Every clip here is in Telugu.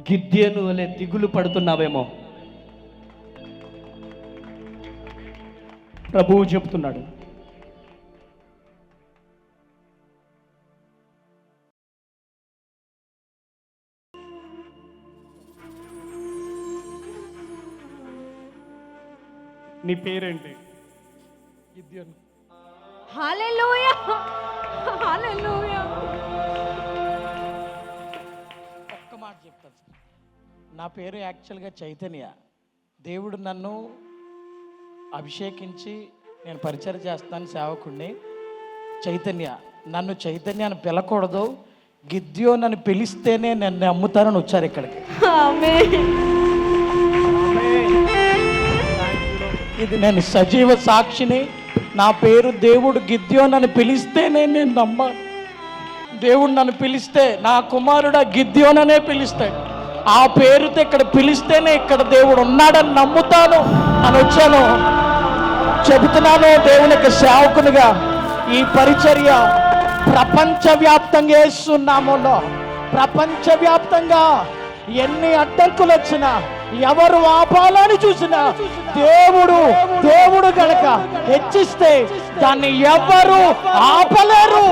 గిద్యోను వలె దిగులు పడుతున్నావేమో. ప్రభువు చెప్తున్నాడు, నీ పేరేంటి? గిద్యోను. హల్లెలూయా, హల్లెలూయా. ఒక్క మాట చెప్తాను సార్. నా పేరు యాక్చువల్గా చైతన్య. దేవుడు నన్ను అభిషేకించి నేను పరిచయం చేస్తాను, సేవకుడిని. చైతన్య, నన్ను చైతన్య అని పిలకూడదు, గిద్యోను అని పిలిస్తేనే నన్ను అమ్ముతానని వచ్చారు ఇక్కడికి. ఆమేన్. ఇది నేను సజీవ సాక్షిని. నా పేరు దేవుడు గిద్యోను అని పిలిస్తేనే నేను నమ్మాను. దేవుడు నన్ను పిలిస్తే నా కుమారుడు గిద్యోను అనే పిలిస్తాడు. ఆ పేరుతో ఇక్కడ పిలిస్తేనే ఇక్కడ దేవుడు ఉన్నాడని నమ్ముతాను అని వచ్చాను. చెబుతున్నాను, దేవునికి సేవకునిగా ఈ పరిచర్య ప్రపంచవ్యాప్తంగా యేసునామములో, ప్రపంచవ్యాప్తంగా ఎన్ని అడ్డంకులు వచ్చినా, ఎవరు ఆపాలని చూసినా దేవుడు గనక హెచ్చిస్తే దాన్ని ఎవరు ఆపలేరు.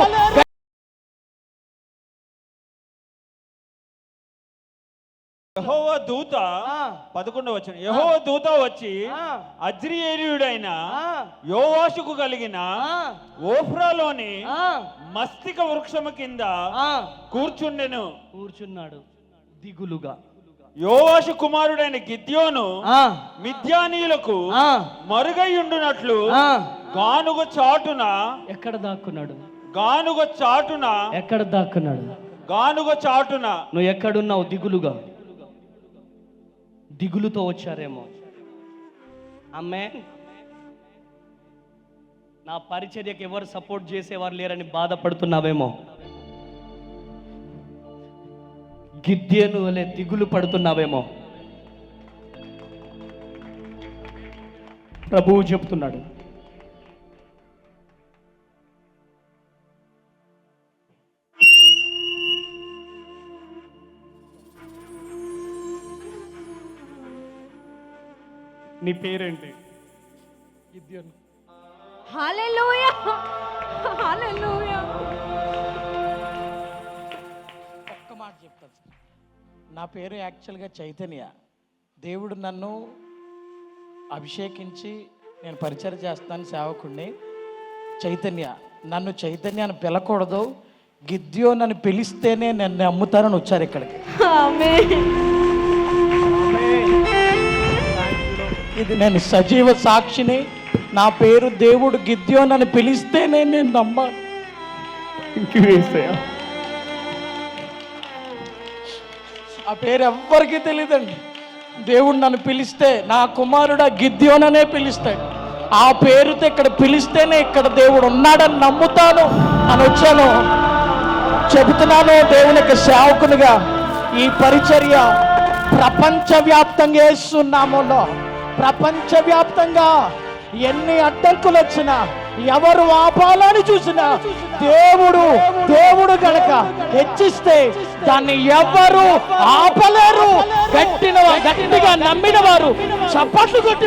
యెహోవా దూత 11వ వచనం, యెహోవా దూత వచ్చి అజ్రియేలీయుడైన యోవాషుకు కలిగిన ఓఫ్రాలోని మస్తిక వృక్షము కింద కూర్చున్నాడు దిగులుగా. యోవాషు కుమారుడైన గిద్యోను మిద్యానీయులకు మరుగైయుండునట్లు గానుగ చాటున ఎక్కడ దాక్కున్నాడు? గానుగ చాటున ఎక్కడ దాక్కున్నాడు? గానుగ చాటున. నువ్వు ఎక్కడున్నావు? దిగులుగా, దిగులుతో వచ్చారేమో. అమ్మే, నా పరిచర్యకు ఎవరు సపోర్ట్ చేసేవారు లేరని బాధపడుతున్నావేమో. గిద్యోను వలె దిగులు పడుతున్నావేమో. ప్రభువు చెప్తున్నాడు, నీ పేరేంటి? గిద్యోను. హల్లెలూయా, హల్లెలూయా. ఒక్క మాట చెప్తాను సార్. నా పేరు యాక్చువల్గా చైతన్య. దేవుడు నన్ను అభిషేకించి నేను పరిచయం చేస్తాను, సేవకుడిని. చైతన్య, నన్ను చైతన్య అని పిలకూడదు, గిద్యోను అని పిలిస్తేనే నన్ను అమ్ముతానని వచ్చారు ఇక్కడికి. ఆమేన్. ఇది నేను సజీవ సాక్షిని. నా పేరు దేవుడు గిద్యోను అని పిలిస్తేనే నేను నమ్మాను. ఆ పేరు ఎవ్వరికీ తెలియదండి. దేవుడు నన్ను పిలిస్తే నా కుమారుడు గిద్యోను అనే పిలుస్తాడు. ఆ పేరుతో ఇక్కడ పిలిస్తేనే ఇక్కడ దేవుడు ఉన్నాడని నమ్ముతాను అని వచ్చాను. చెబుతున్నాను, దేవునికి సేవకునిగా ఈ పరిచర్య ప్రపంచవ్యాప్తంగా యేసునామములో, ప్రపంచవ్యాప్తంగా ఎన్ని అడ్డంకులు వచ్చినా, ఎవరు ఆపాలని చూసినా దేవుడు గనక హెచ్చిస్తే దాన్ని ఎవరు ఆపలేరు. గట్టిగా నమ్మిన వారు చప్పట్లు కొట్టి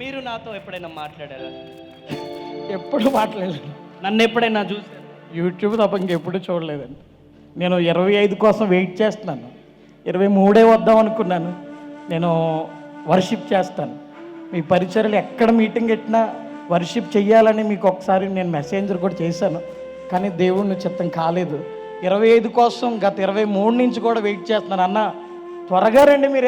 మీరు నాతో ఎప్పుడైనా మాట్లాడారా? ఎప్పుడు మాట్లాడలేదు. నన్ను ఎప్పుడైనా చూసారా? యూట్యూబ్ తప్ప ఇంకెప్పుడు చూడలేదండి. నేను 25 కోసం వెయిట్ చేస్తున్నాను. 23 వద్దాం అనుకున్నాను. నేను వర్షిప్ చేస్తాను. మీ పరిచర్యలు ఎక్కడ మీటింగ్ పెట్టినా వర్షిప్ చెయ్యాలని మీకు ఒకసారి నేను మెసేంజర్ కూడా చేశాను, కానీ దేవుడిని చిత్తం కాలేదు. 25 కోసం గత 23 నుంచి కూడా వెయిట్ చేస్తున్నాను. అన్న త్వరగా రండి, మీరు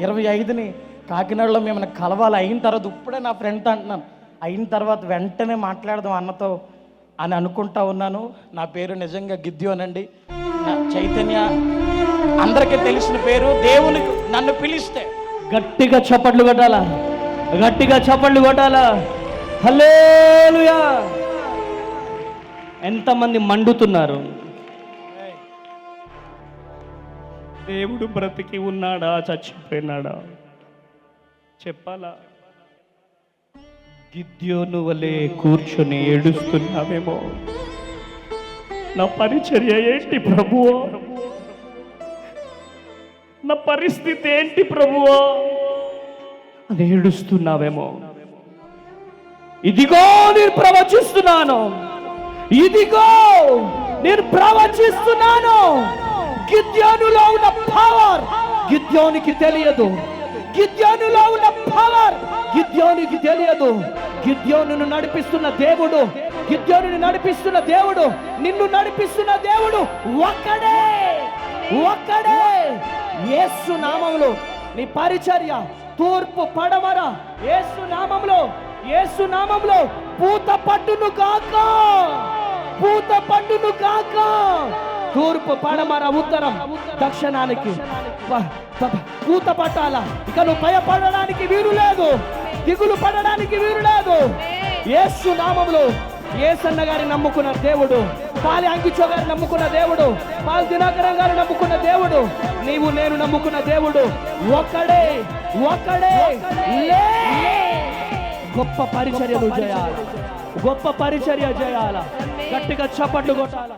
25ని కాకినాడలో మిమ్మల్ని కలవాలి. అయిన తర్వాత ఇప్పుడే నా ఫ్రెండ్తో అంటున్నాను, అయిన తర్వాత వెంటనే మాట్లాడదాం అన్నతో అని అనుకుంటా ఉన్నాను. నా పేరు నిజంగా గిద్యోను అండి. చైతన్య అందరికీ తెలిసిన పేరు. దేవునికి నన్ను పిలిస్తే గట్టిగా చప్పట్లు కొట్టాలా, గట్టిగా చప్పట్లు కొట్టాలా. హల్లెలూయా. ఎంతమంది మండుతున్నారు? దేవుడు బ్రతికి ఉన్నాడా, చచ్చిపోయినాడా చెప్పాలా? గిద్యోను వలె కూర్చొని ఏడుస్తున్నావేమో. నా పరిచర్య ఏంటి ప్రభువా? నా పరిస్థితి ఏంటి ప్రభువా అని ఏడుస్తున్నావేమో. ఇదిగో నేను ప్రవచిస్తున్నాను, ఇదిగో నేను ప్రవచిస్తున్నాను. గిద్యోనులో ఉన్న పవర్ గిద్యోనికి తెలియదు, గిద్యోనులో ఉన్న పవర్ గిద్యోనికి తెలియదు. గిద్యోనును నడిపిస్తున్న దేవుడు, గిద్యోనుని నడిపిస్తున్న దేవుడు, నిన్ను నడిపిస్తున్న దేవుడు ఒక్కడే, ఒక్కడే. యేసు నామములో నీ పరిచర్య తూర్పు పడమర యేసు నామములో, యేసు నామములో పూత పట్టును కాక, పూత పట్టును కాక. తూర్పు పడమర ఉత్తరం దక్షిణానికి పూత పట్టాల. ఇక నువ్వు భయపడడానికి వీలు లేదు, దిగులు పడడానికి వీలు లేదు. యేసు నామములో యేసన్న గారి నమ్ముకున్న దేవుడు, పాలి అంకిచో గారు నమ్ముకున్న దేవుడు, పాలి దినకరం గారు నమ్ముకున్న దేవుడు, నీవు నేను నమ్ముకున్న దేవుడు ఒక్కడే, ఒక్కడే. గొప్ప పరిచర్యలు చేయాలి, గొప్ప పరిచర్య చేయాల. గట్టిగా చప్పట్లు కొట్టాల.